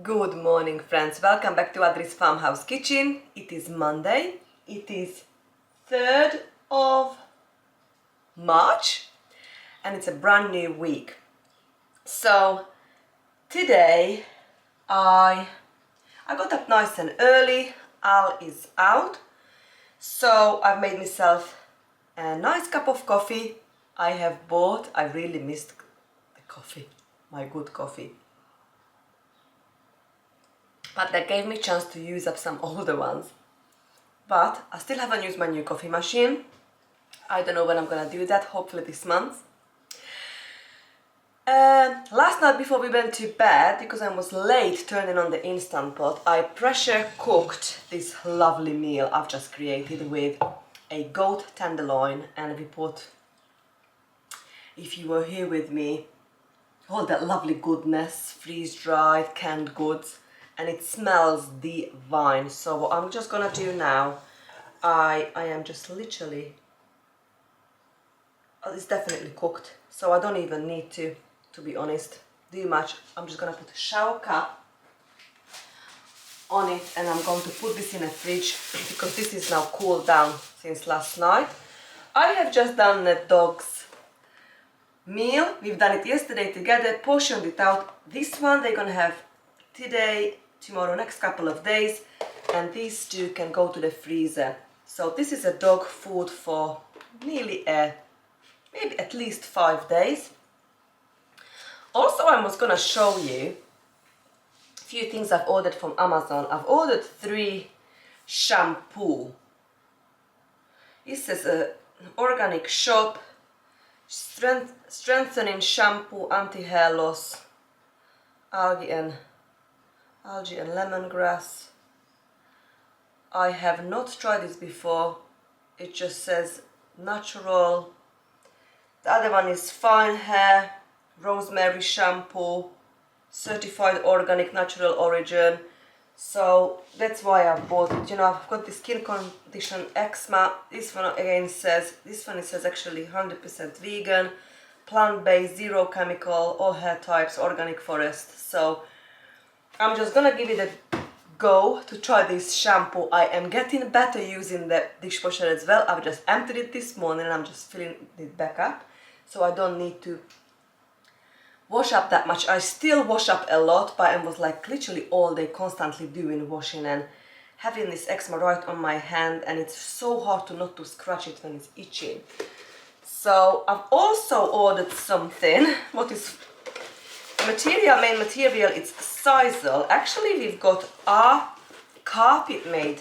Good morning, friends. Welcome back to Adri's Farmhouse Kitchen. It is Monday. It is 3rd of March and it's a brand new week. So today I got up nice and early. Al is out. So I've made myself a nice cup of coffee. I really missed the coffee, my good coffee. But that gave me a chance to use up some older ones. But I still haven't used my new coffee machine. I don't know when I'm gonna do that, hopefully this month. Last night before we went to bed, because I was late turning on the Instant Pot, I pressure cooked this lovely meal I've just created with a goat tenderloin, and we put, if you were here with me, all that lovely goodness, freeze-dried, canned goods. And it smells divine. So what I'm just gonna do now, I am just literally, it's definitely cooked, so I don't even need to be honest, do much. I'm just gonna put a shower cap on it and I'm going to put this in a fridge because this is now cooled down since last night. I have just done the dog's meal. We've done it yesterday together, portioned it out. This one they're gonna have today, tomorrow, next couple of days, and these two can go to the freezer. So this is a dog food for nearly maybe at least 5 days. Also, I was gonna show you a few things I've ordered from Amazon. I've ordered 3 shampoo. This is an organic shop, strengthening shampoo, anti-hair loss, algae and lemongrass. I have not tried this before. It just says natural. The other one is fine hair, rosemary shampoo, certified organic, natural origin. So that's why I bought it. You know, I've got the skin condition, eczema. This one again says, it says actually 100% vegan, plant-based, zero chemical, all hair types, organic forest. So I'm just gonna give it a go to try this shampoo. I am getting better using the dishwasher as well. I've just emptied it this morning and I'm just filling it back up. So I don't need to wash up that much. I still wash up a lot, but I was like literally all day constantly doing washing and having this eczema right on my hand, and it's so hard to not to scratch it when it's itching. So I've also ordered something. What is main material, it's sisal. Actually, we've got our carpet made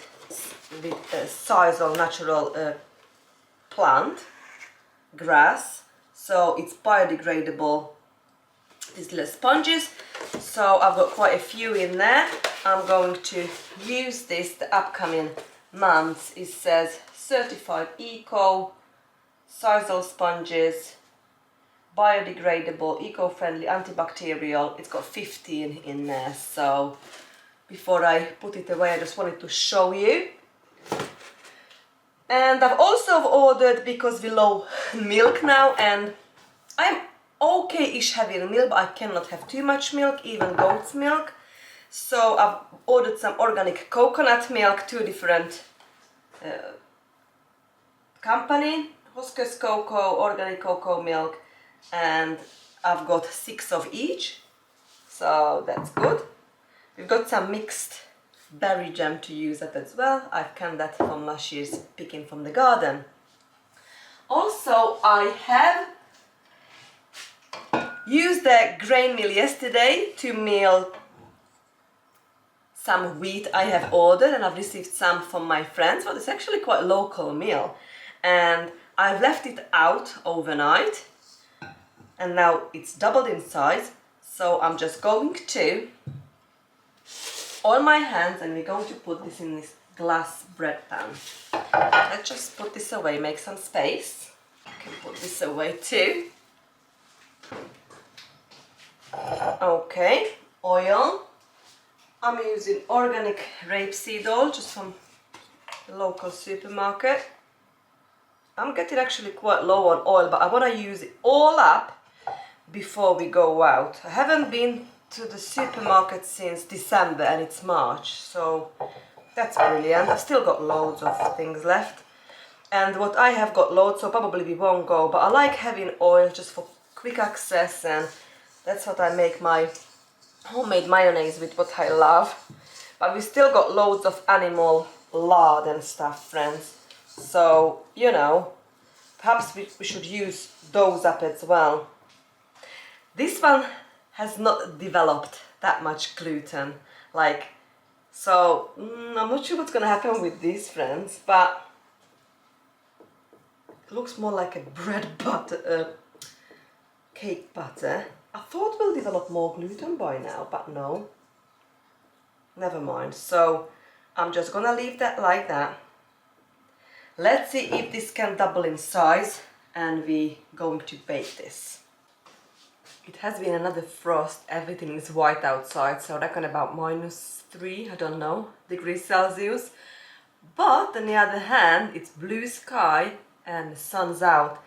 with sisal natural plant grass, so it's biodegradable. These little sponges, so I've got quite a few in there. I'm going to use this the upcoming months. It says certified eco, sisal sponges, biodegradable, eco-friendly, antibacterial. It's got 15 in there. So before I put it away, I just wanted to show you. And I've also ordered, because we low milk now, and I'm okay-ish having milk, but I cannot have too much milk, even goat's milk. So I've ordered some organic coconut milk, 2 different company, Hostess cocoa, organic cocoa milk, and I've got 6 of each, so that's good. We've got some mixed berry jam to use up as well. I've canned that from last year's picking from the garden. Also, I have used the grain mill yesterday to mill some wheat I have ordered, and I've received some from my friends. Well, it's actually quite a local mill, and I've left it out overnight, and now it's doubled in size. So I'm just going to oil my hands, and we're going to put this in this glass bread pan. Let's just put this away, make some space. I can put this away too. Okay, oil. I'm using organic rapeseed oil, just from the local supermarket. I'm getting actually quite low on oil, but I want to use it all up before we go out. I haven't been to the supermarket since December and it's March, so that's brilliant. I've still got loads of things left. And what I have got loads, so probably we won't go, but I like having oil just for quick access, and that's what I make my homemade mayonnaise with, what I love. But we still got loads of animal lard and stuff, friends. So, you know, perhaps we should use those up as well. This one has not developed that much gluten, like, so I'm not sure what's gonna happen with these, friends, but it looks more like a bread butter, cake batter. I thought we'll develop more gluten by now, but no. Never mind. So I'm just gonna leave that like that. Let's see if this can double in size, and we're going to bake this. It has been another frost. Everything is white outside, so I reckon about -3, I don't know, degrees Celsius. But on the other hand, it's blue sky and the sun's out,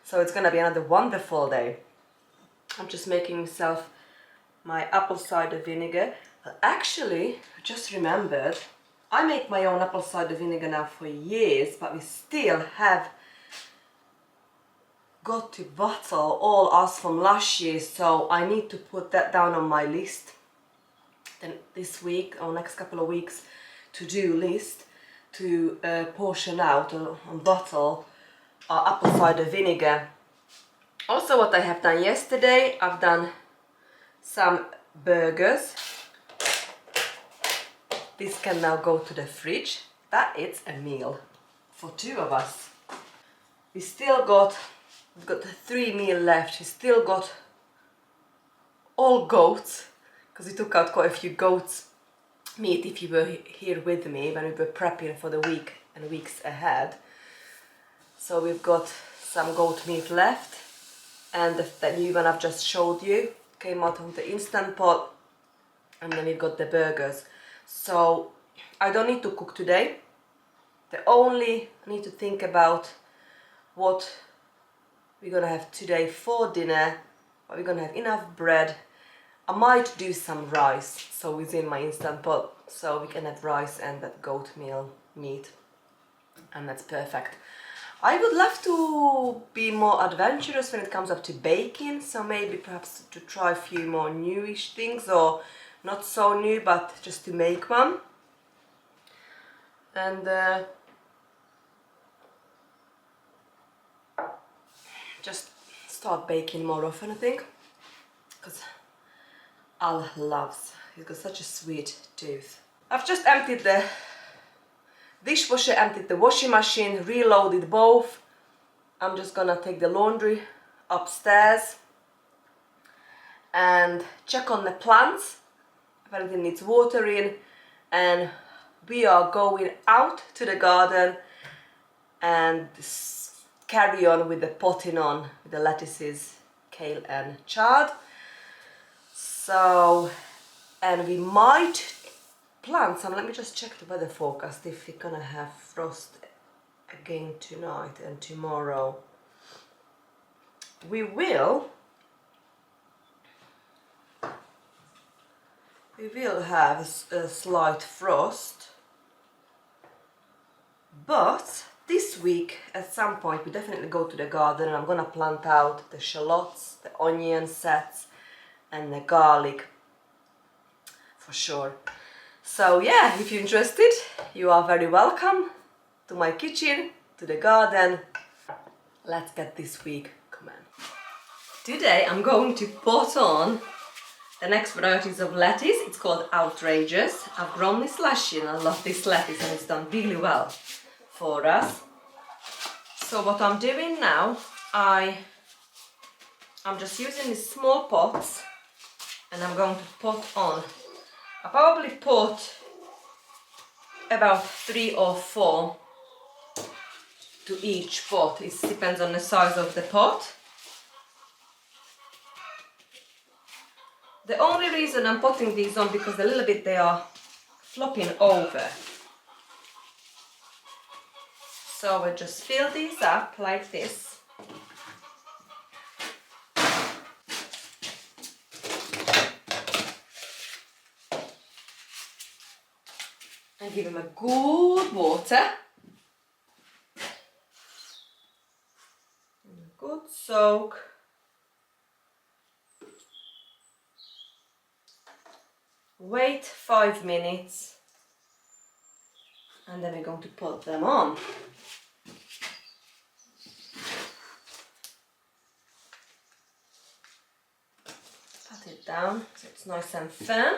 so it's gonna be another wonderful day. I'm just making myself my apple cider vinegar. Actually, I just remembered, I make my own apple cider vinegar now for years, but we still have got to bottle all us from last year, so I need to put that down on my list. Then this week or next couple of weeks, to-do list to portion out or bottle our apple cider vinegar. Also, what I have done yesterday, I've done some burgers. This can now go to the fridge. That is a meal for 2 of us. We've got 3 meals left. We still got all goats, because we took out quite a few goats meat if you were here with me when we were prepping for the week and weeks ahead. So we've got some goat meat left, and the new one I've just showed you came out of the Instant Pot, and then we've got the burgers. So I don't need to cook today. I only need to think about what we're gonna have today for dinner, but we're gonna have enough bread. I might do some rice, so within my Instant Pot, so we can have rice and that goat meal meat, and that's perfect. I would love to be more adventurous when it comes up to baking, so maybe perhaps to try a few more newish things, or not so new, but just to make one. And just start baking more often, I think, because Al loves, he's got such a sweet tooth. I've just emptied the dishwasher, emptied the washing machine, reloaded both. I'm just gonna take the laundry upstairs and check on the plants if anything needs watering, and we are going out to the garden and carry on with the potting on with the lettuces, kale and chard. So, and we might plant some. Let me just check the weather forecast if we're gonna have frost again tonight and tomorrow. We will have a slight frost, but this week at some point we definitely go to the garden, and I'm gonna plant out the shallots, the onion sets and the garlic for sure. So yeah, if you're interested, you are very welcome to my kitchen, to the garden. Let's get this week coming. Today I'm going to pot on the next varieties of lettuce. It's called Outrageous. I've grown this last year and I love this lettuce, and it's done really well for us. So what I'm doing now, I'm just using these small pots, and I'm going to pot on. I probably put about 3 or 4 to each pot. It depends on the size of the pot. The only reason I'm putting these on because a little bit they are flopping over. So we'll just fill these up like this. and give him a good water. And a good soak. Wait 5 minutes. And then we're going to put them on. Pat it down so it's nice and firm.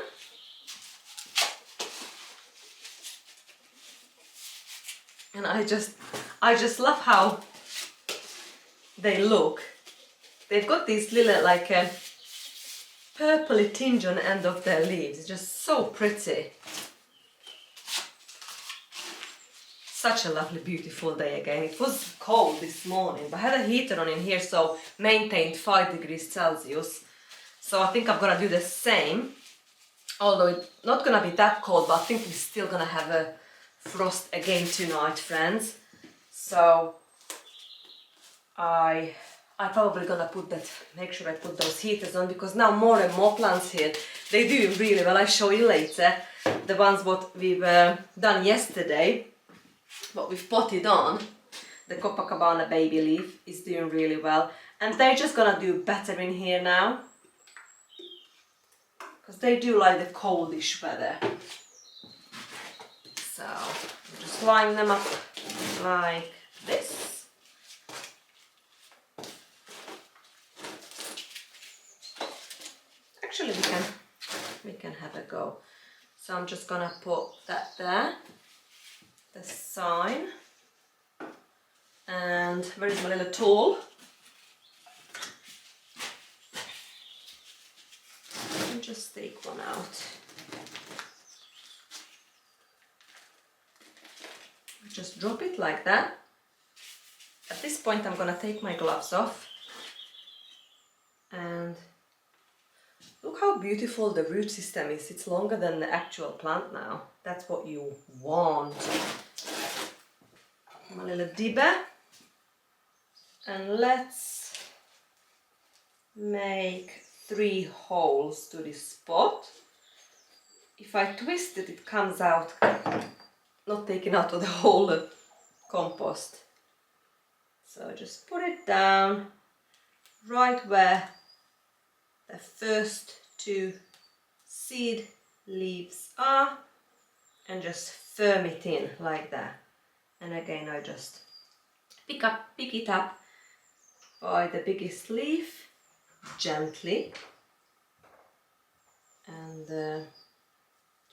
And I just love how they look. They've got these little like a purpley tinge on the end of their leaves. It's just so pretty. Such a lovely, beautiful day again. It was cold this morning, but I had a heater on in here, so maintained 5 degrees Celsius. So I think I'm gonna do the same. Although it's not gonna be that cold, but I think we're still gonna have a frost again tonight, friends. So I probably gonna make sure I put those heaters on, because now more and more plants here, they do really well. I'll show you later the ones what we've done yesterday, what we've potted on. The Copacabana baby leaf is doing really well, and they're just gonna do better in here now, because they do like the coldish weather. So just line them up like this. Actually, we can have a go. So I'm just gonna put that there, the sign, and where is my little tool? And just take one out. Just drop it like that. At this point I'm gonna take my gloves off, and look how beautiful the root system is. It's longer than the actual plant now. That's what you want. My little dibber, and let's make 3 holes to this spot. If I twist it, it comes out, not taken out of the whole compost. So just put it down right where the first 2 seed leaves are, and just firm it in like that. And again, I just pick it up by the biggest leaf gently, and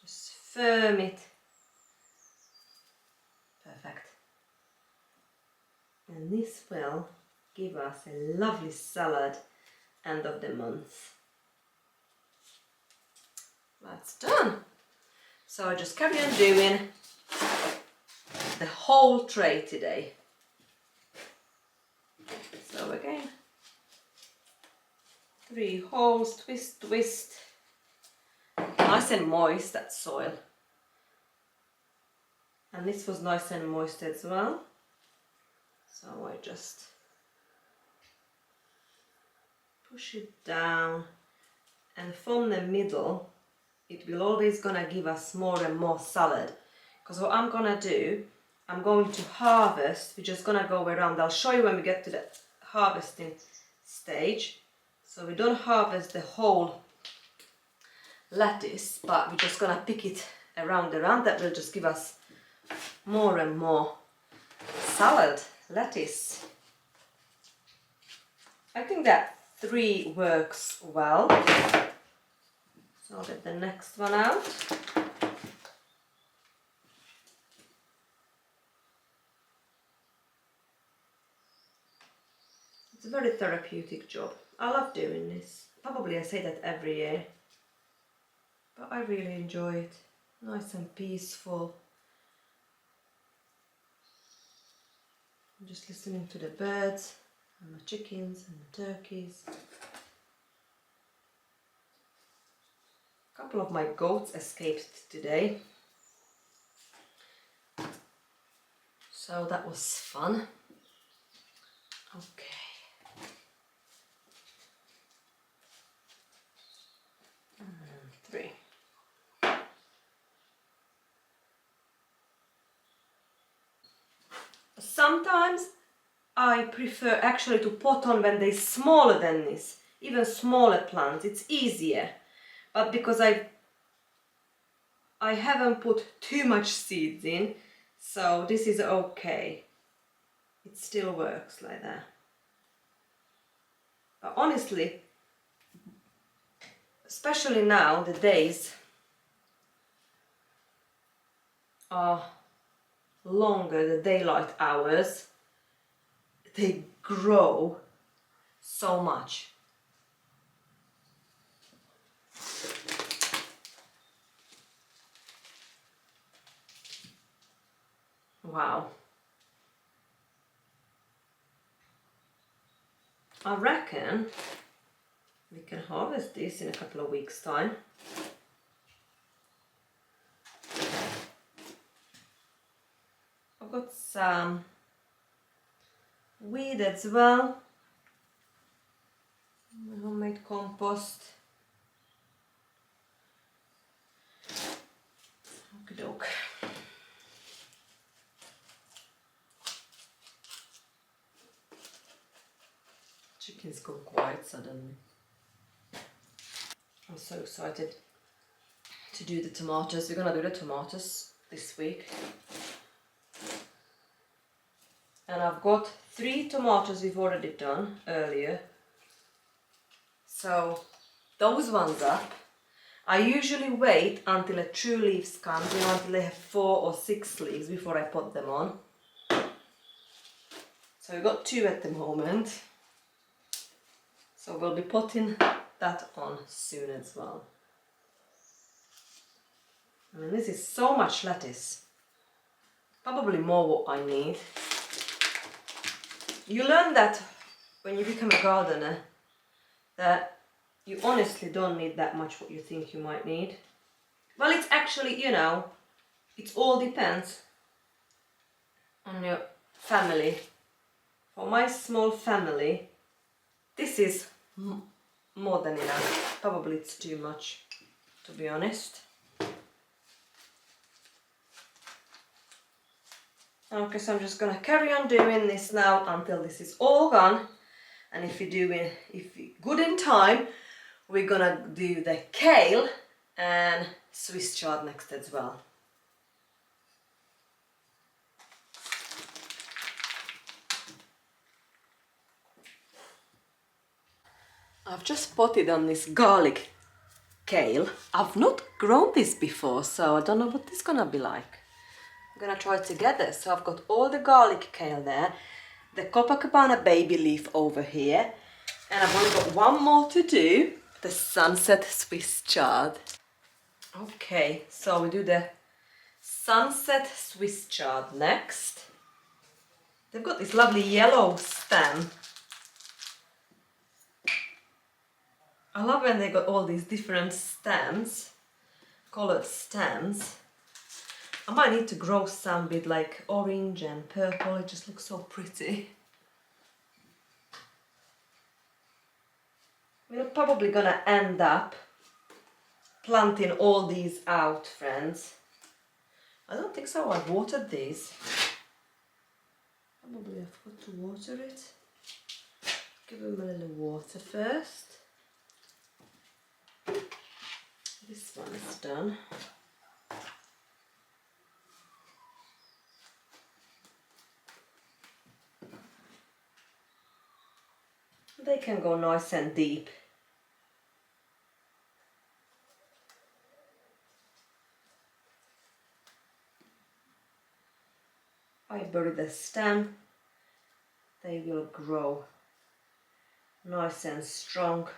just firm it. Perfect. And this will give us a lovely salad end of the month. That's done. So I just carry on doing the whole tray today. So again, 3 holes, twist, twist. Nice and moist, that soil. And this was nice and moist as well. So I just push it down, and from the middle it will always gonna give us more and more salad. Because what I'm gonna do, I'm going to harvest. We're just gonna go around. I'll show you when we get to the harvesting stage. So we don't harvest the whole lettuce, but we're just gonna pick it around. That will just give us more and more salad lettuce. I think that 3 works well. So I'll get the next one out. It's a very therapeutic job. I love doing this. Probably I say that every year, but I really enjoy it. Nice and peaceful. I'm just listening to the birds and the chickens and the turkeys. A couple of my goats escaped today, so that was fun. Okay. 3. sometimes I prefer actually to pot on when they're smaller than this, even smaller plants, it's easier. But because I haven't put too much seeds in, so this is okay. It still works like that. But honestly, especially now, the days are longer, the daylight hours, they grow so much. Wow. I reckon we can harvest this in a couple of weeks' time. I've got some weed as well. My homemade compost. Okey-doke. Chickens go quiet suddenly. I'm so excited to do the tomatoes. We're gonna do the tomatoes this week. And I've got 3 tomatoes we've already done earlier. So those ones up. I usually wait until a true leaves come, until they have 4 or 6 leaves before I put them on. So we've got 2 at the moment. So we'll be putting that on soon as well. I mean, this is so much lettuce. Probably more what I need. You learn that when you become a gardener, that you honestly don't need that much what you think you might need. Well, it's actually, you know, it all depends on your family. For my small family, this is more than enough. Probably it's too much, to be honest. Okay, so I'm just gonna carry on doing this now until this is all gone. And if you're good in time, we're gonna do the kale and Swiss chard next as well. I've just potted on this garlic kale. I've not grown this before, so I don't know what this is gonna be like. I'm gonna try it together. So I've got all the garlic kale there, the Copacabana baby leaf over here, and I've only got one more to do, the sunset Swiss chard. Okay, so we do the sunset Swiss chard next. They've got this lovely yellow stem. I love when they got all these different stems, colored stems. I might need to grow some with like orange and purple, it just looks so pretty. We're probably gonna end up planting all these out, friends. I don't think so, I've watered these. Probably I forgot to water it. Give them a little water first. This one is done. They can go nice and deep. I bury the stem, they will grow nice and strong.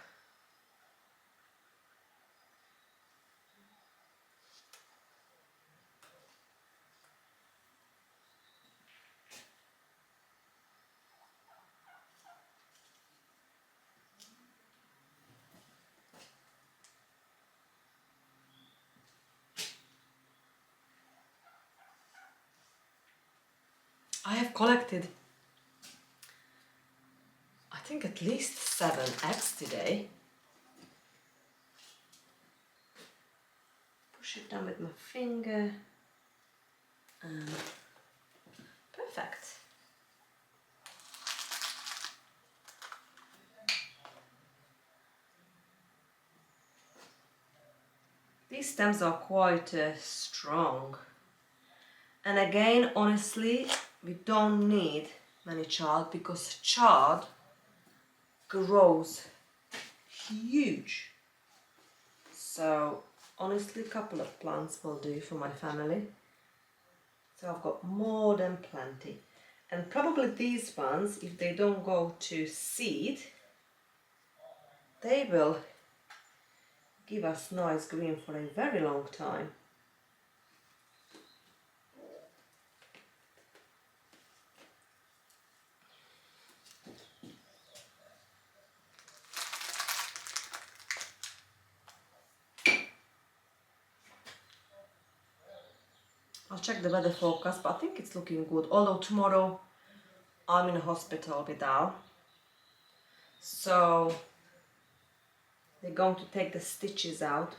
I have collected, I think, at least 7 eggs today. Push it down with my finger and perfect. These stems are quite strong. And again, honestly, we don't need many chard because chard grows huge. So honestly, a couple of plants will do for my family. So I've got more than plenty. And probably these ones, if they don't go to seed, they will give us nice green for a very long time. I'll check the weather forecast, but I think it's looking good. Although tomorrow I'm in a hospital with Al. So they're going to take the stitches out.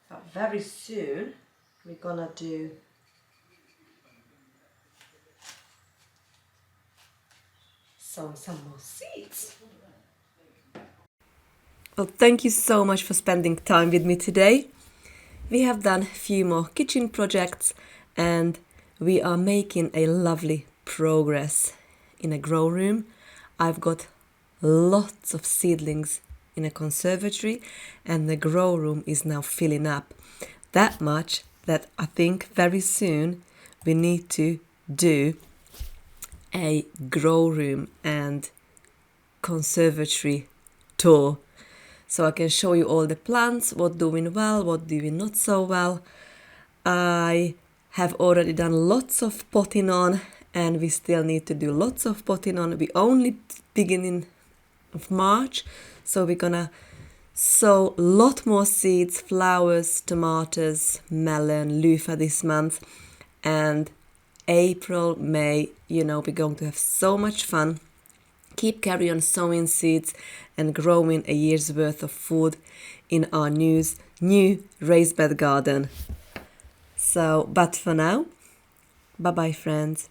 But very soon we're gonna do some more seeds. Well, thank you so much for spending time with me today. We have done a few more kitchen projects and we are making a lovely progress in a grow room. I've got lots of seedlings in a conservatory and the grow room is now filling up that much that I think very soon we need to do a grow room and conservatory tour. So I can show you all the plants, what doing well, what doing not so well. I have already done lots of potting on and we still need to do lots of potting on. We only beginning of March, so we're gonna sow a lot more seeds, flowers, tomatoes, melon, loofah this month, and April, May, we're going to have so much fun. Keep carry on sowing seeds and growing a year's worth of food in our new raised bed garden. So, but for now, bye bye friends.